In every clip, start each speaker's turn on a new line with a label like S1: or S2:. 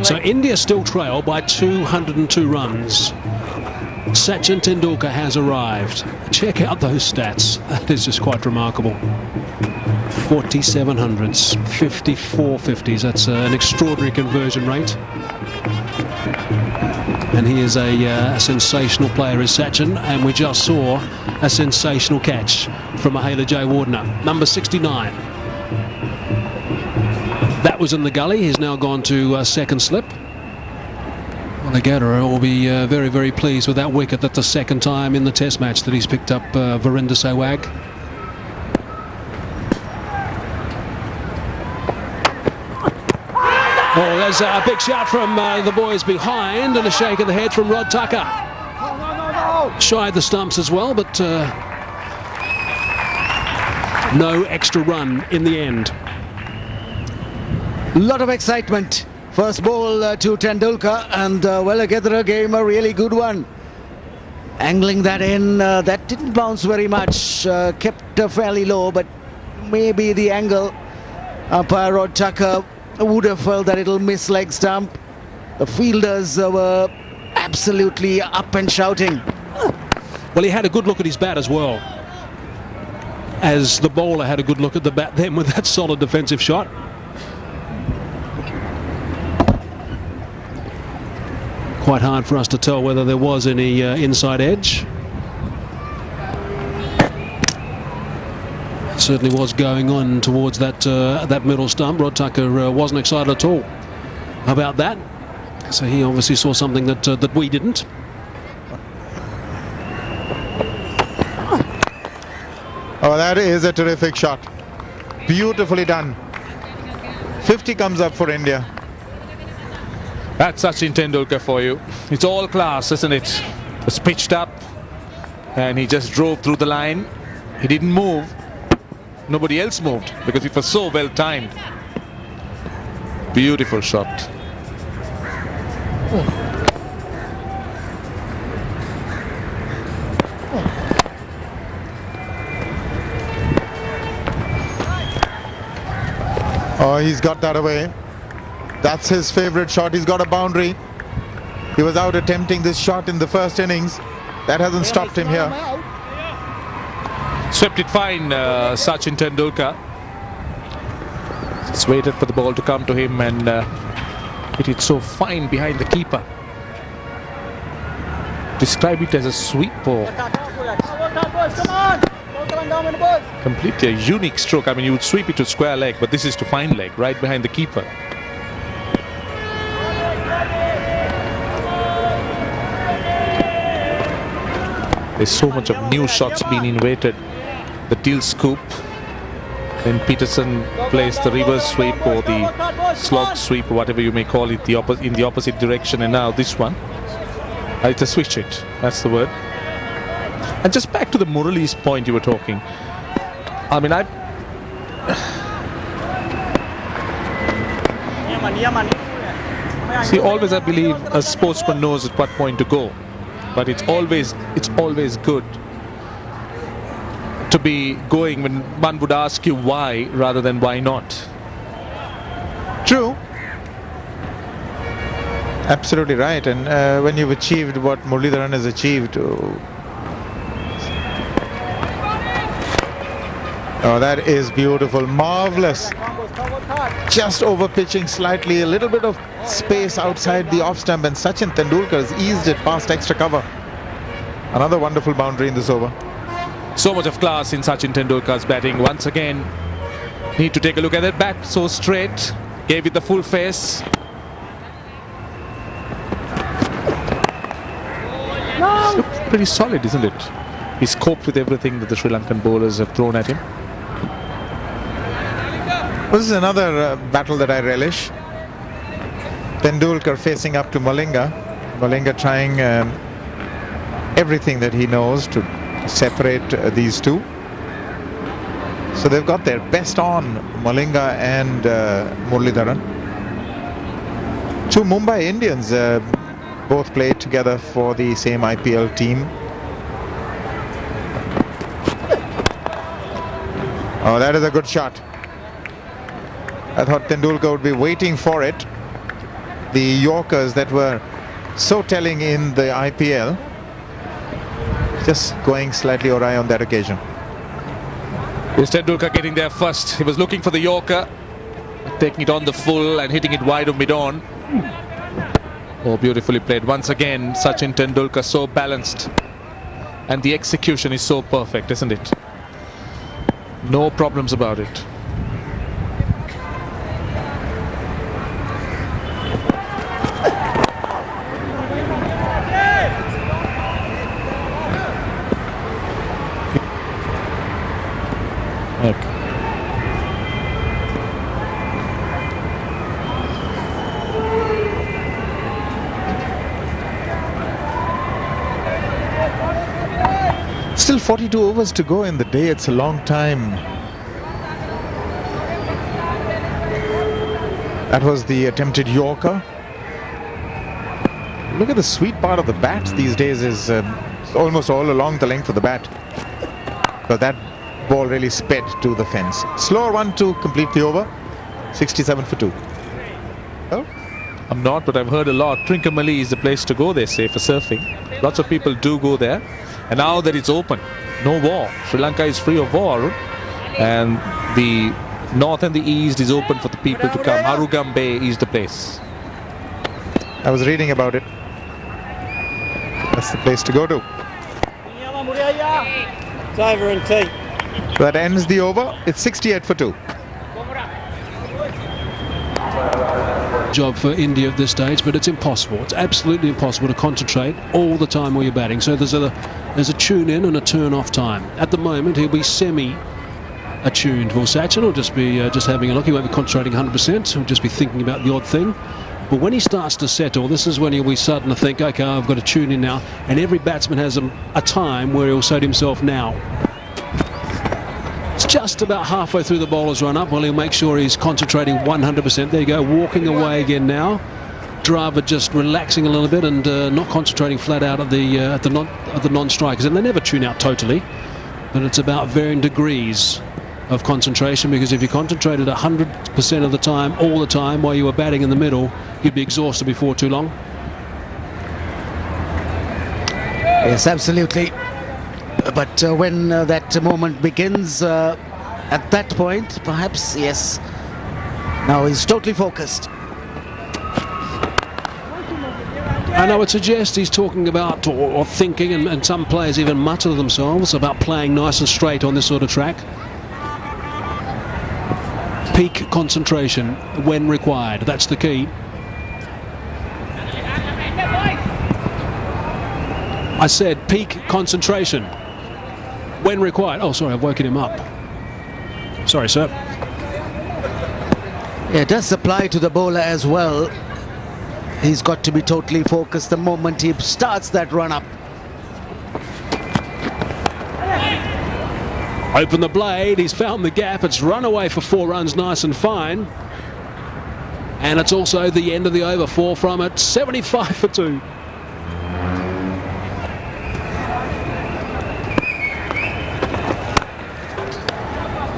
S1: So India still trail by 202 runs. Sachin Tendulkar has arrived. Check out those stats. That is just quite remarkable. 47 hundreds, 54 50s. That's an extraordinary conversion rate. And he is a sensational player, is Sachin. And we just saw a sensational catch from Mahela Jayawardene, number 69. That was in the gully. He's now gone to second slip. Lanka Galle will be very, very pleased with that wicket. That's the second time in the test match that he's picked up Virender Sehwag. Oh, there's a big shout from the boys behind and a shake of the head from Rod Tucker. Shy of the stumps as well, but no extra run in the end.
S2: Lot of excitement. First ball to Tendulkar, and Lanka gave him a really good one. Angling that in, that didn't bounce very much, kept fairly low, but maybe the angle umpire Rod Tucker would have felt that it'll miss leg stump. The fielders were absolutely up and shouting.
S1: Well, he had a good look at his bat as well, as the bowler had a good look at the bat then with that solid defensive shot. Quite hard for us to tell whether there was any inside edge. It certainly was going on towards that that middle stump. Rod Tucker wasn't excited at all about that, so he obviously saw something that that we didn't.
S3: Oh, that is a terrific shot. Beautifully done. 50 comes up for India.
S4: That's Sachin Tendulkar for you. It's all class, isn't it? It's pitched up and he just drove through the line. He didn't move. Nobody else moved because it was so well timed. Beautiful shot.
S3: Oh, he's got that away. That's his favorite shot. He's got a boundary. He was out attempting this shot in the first innings. That hasn't stopped him here.
S4: Swept it fine, Sachin Tendulkar. Just waited for the ball to come to him and hit it so fine behind the keeper. Describe it as a sweep ball. Completely a unique stroke. I mean, you would sweep it to square leg, but this is to fine leg, right behind the keeper. There's so much of new shots being invented. The deal scoop. Then Peterson plays the reverse sweep or the slog sweep, or whatever you may call it, in the opposite direction. And now this one. It's a switch it. That's the word. And just back to the Murali's point you were talking. I mean, see, always I believe a sportsman knows at what point to go. But it's always good to be going when one would ask you why rather than why not.
S3: True. Absolutely right. And when you've achieved what Muralidharan has achieved, oh, that is beautiful, marvelous. Just over pitching slightly, a little bit of space outside the off stump, and Sachin Tendulkar has eased it past extra cover. Another wonderful boundary in this over.
S4: So much of class in Sachin Tendulkar's batting. Once again, need to take a look at that bat, so straight, gave it the full face. Looks pretty solid, isn't it? He's coped with everything that the Sri Lankan bowlers have thrown at him.
S3: This is another battle that I relish. Tendulkar facing up to Malinga. Malinga trying everything that he knows to separate these two. So they've got their best on, Malinga and Muralidharan. Two Mumbai Indians both played together for the same IPL team. Oh, that is a good shot. I thought Tendulkar would be waiting for it. the Yorkers that were so telling in the IPL, just going slightly awry on that occasion.
S4: Here's Tendulkar getting there first. He was looking for the Yorker, taking it on the full and hitting it wide of mid-on. Oh, beautifully played. Once again, Sachin Tendulkar so balanced. And the execution is so perfect, isn't it? No problems about it. Okay.
S3: Still 42 overs to go in the day. It's a long time. That was the attempted Yorker. Look at the sweet part of the bat these days is almost all along the length of the bat. But that ball really sped to the fence. Slower one to complete the over. 67 for 2. Oh,
S4: I'm not, but I've heard a lot. Trincomalee is the place to go, they say, for surfing. Lots of people do go there. And now that it's open, no war. Sri Lanka is free of war. And the north and the east is open for the people to come. Harugam Bay is the place.
S3: I was reading about it. That's the place to go to.
S5: Driver and tea.
S3: That ends the over. It's 68 for 2.
S1: Job for India at this stage, but it's impossible. It's absolutely impossible to concentrate all the time while you're batting. So there's a tune in and a turn off time. At the moment, he'll be semi-attuned. Will Sachin will just be just having a look. He won't be concentrating 100%. He'll just be thinking about the odd thing. But when he starts to settle, this is when he'll be starting to think, okay, I've got to tune in now. And every batsman has a time where he'll say to himself, now. It's just about halfway through the bowler's run up. Well, he'll make sure he's concentrating 100%. There you go, walking away again now. Dravid just relaxing a little bit and not concentrating flat out at the non-strikers. And they never tune out totally, but it's about varying degrees of concentration, because if you concentrated 100% of the time, all the time, while you were batting in the middle, you'd be exhausted before too long.
S2: Yes, absolutely. But when that moment begins, at that point, perhaps, yes, now he's totally focused.
S1: And I would suggest he's talking about or thinking, and some players even mutter to themselves about playing nice and straight on this sort of track. Peak concentration when required. That's the key. I said peak concentration when required. Oh, sorry, I've woken him up. Sorry, sir.
S2: Yeah, it does apply to the bowler as well. He's got to be totally focused the moment he starts that run-up.
S1: Open the blade, he's found the gap, it's run away for 4 runs, nice and fine. And it's also the end of the over, 4 from it, 75 for 2.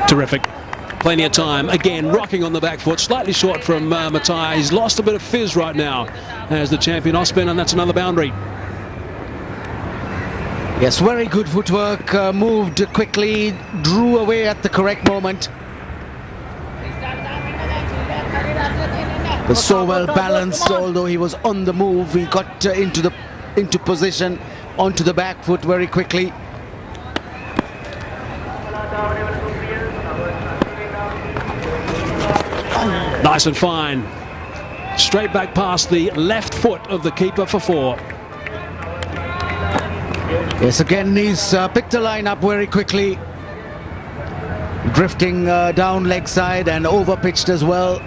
S1: Terrific. Plenty of time. Again, rocking on the back foot, slightly short from Matai. He's lost a bit of fizz right now as the champion off spin, and that's another boundary.
S2: Yes, very good footwork, moved quickly, drew away at the correct moment. Was so well balanced, although he was on the move, he got into position onto the back foot very quickly.
S1: Nice and fine. Straight back past the left foot of the keeper for 4.
S2: Yes, again he's picked the line up very quickly, drifting down leg side and over pitched as well,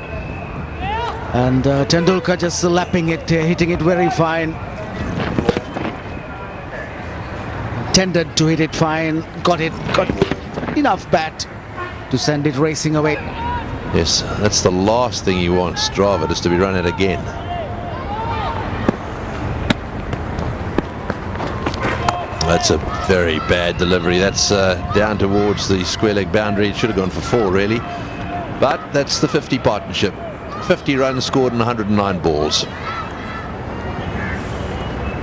S2: and Tendulkar just lapping it, hitting it very fine. Intended to hit it fine, got enough bat to send it racing away.
S6: Yes, that's the last thing he wants, Dravid, is to be run out again. That's a very bad delivery. That's down towards the square leg boundary. It should have gone for 4, really. But that's the 50 partnership. 50 runs scored in 109 balls.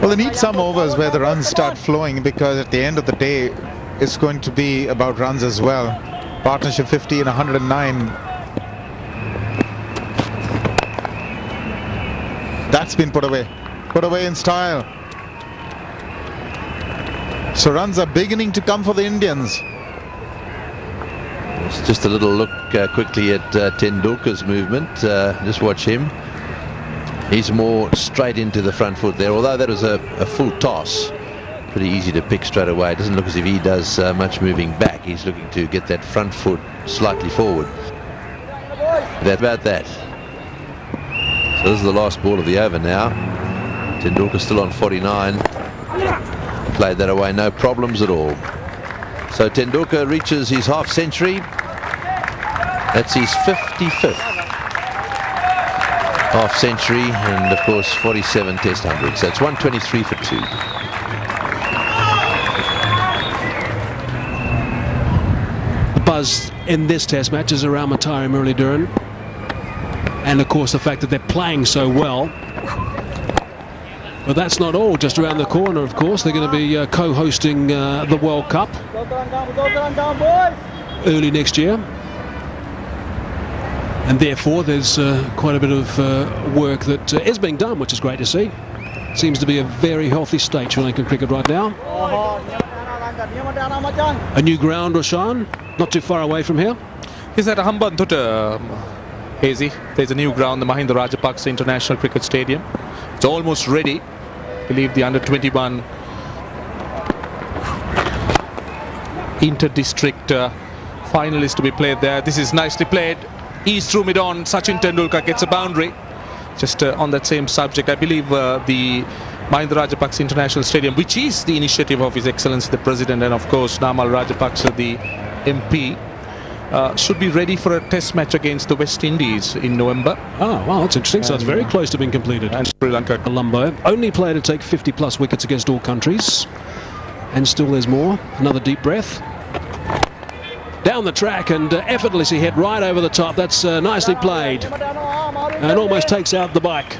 S3: Well, they need some overs where the runs start flowing, because at the end of the day, it's going to be about runs as well. Partnership 50 and 109. That's been put away in style. So runs are beginning to come for the Indians.
S6: It's just a little look quickly at Tendulkar's movement. Just watch him. He's more straight into the front foot there, although that was a full toss. Pretty easy to pick straight away. It doesn't look as if he does much moving back. He's looking to get that front foot slightly forward. That's about that. So this is the last ball of the over now. Tendulkar still on 49. Played that away, no problems at all. So Tendulkar reaches his half century. That's his 55th half century, and of course 47 test hundreds. So it's 123 for 2.
S1: Buzz in this test match is around Matari Muralidharan, and of course the fact that they're playing so well. But that's not all. Just around the corner, of course, they're going to be co-hosting the World Cup early next year. And therefore, there's quite a bit of work that is being done, which is great to see. Seems to be a very healthy state, Sri Lankan cricket right now. A new ground, Roshan, not too far away from here.
S4: He's at Hambantota, Hazy. There's a new ground, the Mahinda Rajapaksa International Cricket Stadium. It's almost ready. I believe the under-21 inter-district final is to be played there. This is nicely played. East through mid-on. Sachin Tendulkar gets a boundary. Just on that same subject, I believe the Mahinda Rajapaksa International Stadium, which is the initiative of His Excellency the President and of course Namal Rajapaksa, the MP, should be ready for a test match against the West Indies in November.
S1: Oh, wow, that's interesting. So it's very close to being completed.
S4: And Sri Lanka,
S1: Colombo, only player to take 50+ wickets against all countries. And still there's more. Another deep breath. Down the track and effortlessly hit right over the top. That's nicely played. And almost takes out the bike.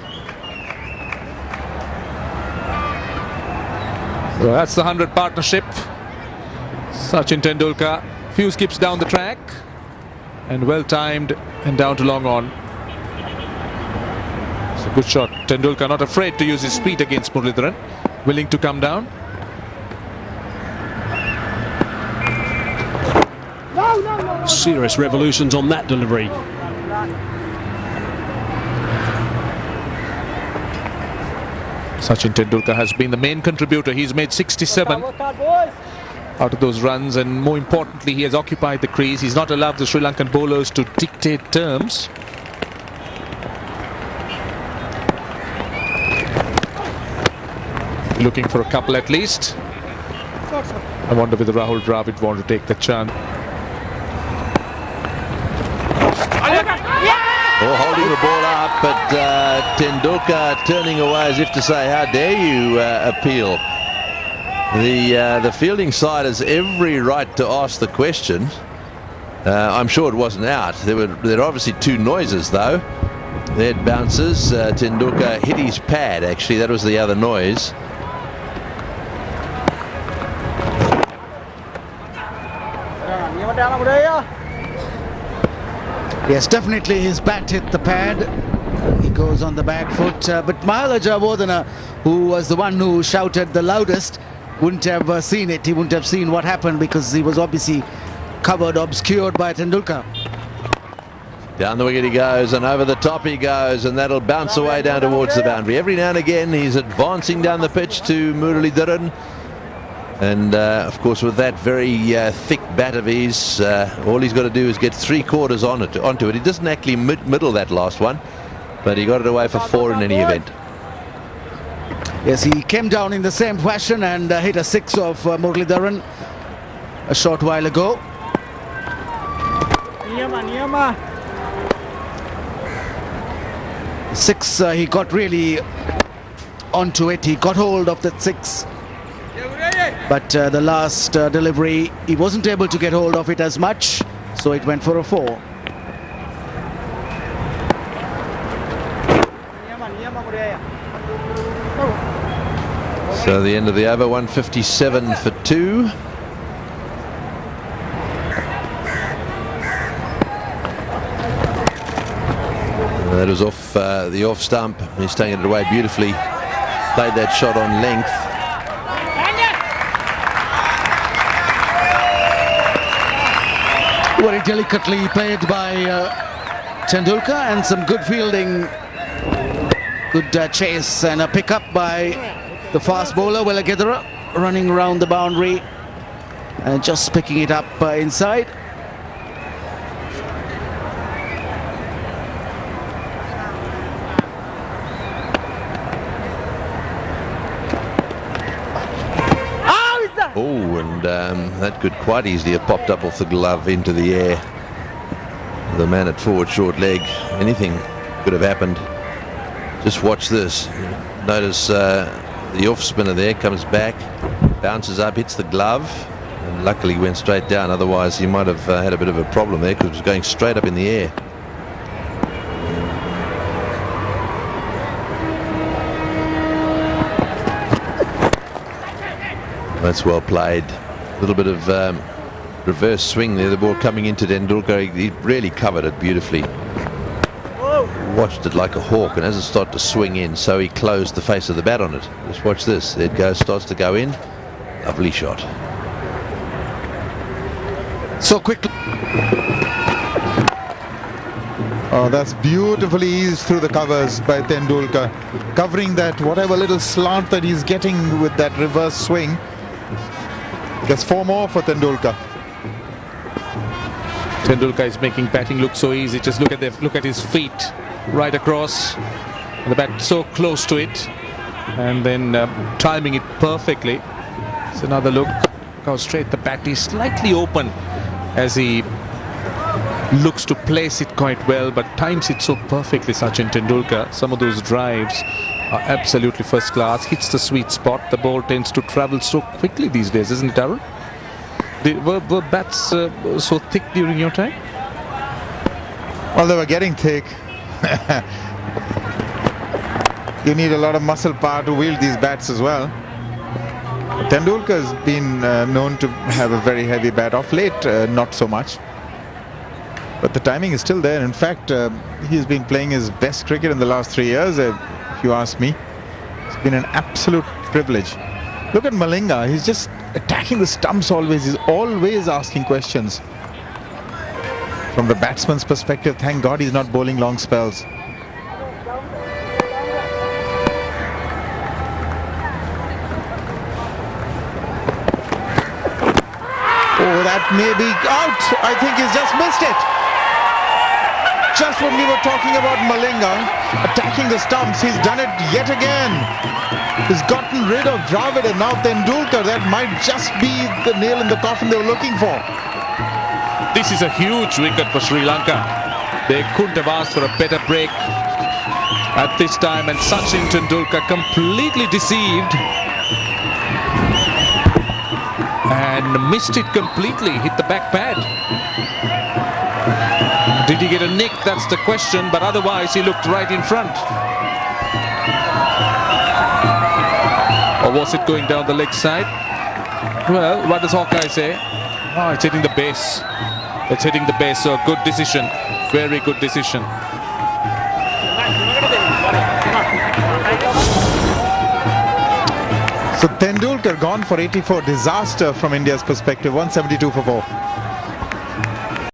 S4: well, that's the 100 partnership. Sachin Tendulkar, few skips down the track. And well timed and down to long on. It's a good shot. Tendulkar not afraid to use his speed against Muralidharan. Willing to come down.
S1: Serious revolutions on that delivery.
S4: Sachin Tendulkar has been the main contributor. He's made 67 out of those runs, and more importantly, he has occupied the crease. He's not allowed the Sri Lankan bowlers to dictate terms. Looking for a couple at least. I wonder whether Rahul Dravid want to take the chance.
S6: Oh, holding the ball up, but Tendulkar turning away as if to say, how dare you appeal. The fielding side has every right to ask the question. I'm sure it wasn't out. There were obviously two noises though. They had bounces. Tendulkar hit his pad, actually. That was the other noise.
S2: Yes, definitely his bat hit the pad. He goes on the back foot. But Mahela Jayawardene, who was the one who shouted the loudest, wouldn't have seen it. He wouldn't have seen what happened because he was obviously covered, obscured by Tendulkar.
S6: Down the wicket he goes, and over the top he goes, and that'll bounce away down towards the boundary. Every now and again he's advancing down the pitch to Muralidharan. And of course, with that very thick bat of his, all he's got to do is get 3/4 onto it. He doesn't actually middle that last one, but he got it away for 4 in any event.
S2: Yes, he came down in the same fashion and hit a 6 of Muralidharan a short while ago. Six, he got really onto it. He got hold of that 6. But the last delivery, he wasn't able to get hold of it as much, so it went for a 4.
S6: So the end of the over, 157 for 2. That was off the off stump. He's taking it away beautifully. Played that shot on length.
S2: Very delicately played by Tendulkar, and some good fielding. Good chase and a pickup by the fast bowler Welagedera, running around the boundary and just picking it up inside.
S6: Oh, and that could quite easily have popped up off the glove into the air. The man at forward short leg, anything could have happened. Just watch this. Notice the off spinner there comes back, bounces up, hits the glove, and luckily went straight down. Otherwise he might have had a bit of a problem there because it was going straight up in the air. That's well played. A little bit of reverse swing there. The ball coming into Tendulkar. He really covered it beautifully. Watched it like a hawk, and as it started to swing in, so he closed the face of the bat on it. Just watch this. There it goes. Starts to go in. Lovely shot.
S2: So quickly.
S3: Oh, that's beautifully eased through the covers by Tendulkar. Covering that whatever little slant that he's getting with that reverse swing. Gets 4 more for Tendulkar.
S4: Tendulkar is making batting look so easy. Just look at his feet right across. The bat so close to it, and then timing it perfectly. It's another look. Look how straight the bat is, slightly open as he looks to place it quite well, but times it so perfectly. Sachin Tendulkar. Some of those drives are absolutely first class. Hits the sweet spot. The ball tends to travel so quickly these days, isn't it, Arun? Were bats so thick during your time?
S3: Well, they were getting thick. You need a lot of muscle power to wield these bats as well. Tendulkar has been known to have a very heavy bat. Of late, not so much. But the timing is still there. In fact, he's been playing his best cricket in the last 3 years, if you ask me. It's been an absolute privilege. Look at Malinga. He's just attacking the stumps always. He's always asking questions. From the batsman's perspective, thank God he's not bowling long spells. Oh, that may be out. I think he's just missed it. Just when we were talking about Malinga attacking the stumps, he's done it yet again. He's gotten rid of Dravid, and now Tendulkar. That might just be the nail in the coffin they were looking for.
S4: This is a huge wicket for Sri Lanka. They couldn't have asked for a better break at this time, and Sachin Tendulkar completely deceived and missed it completely. Hit the back pad. Did he get a nick? That's the question, but otherwise he looked right in front. Or was it going down the leg side? Well, what does Hawkeye say? Oh, it's hitting the base. It's hitting the base, so good decision. Very good decision.
S3: So Tendulkar gone for 84. Disaster from India's perspective. 172 for 4.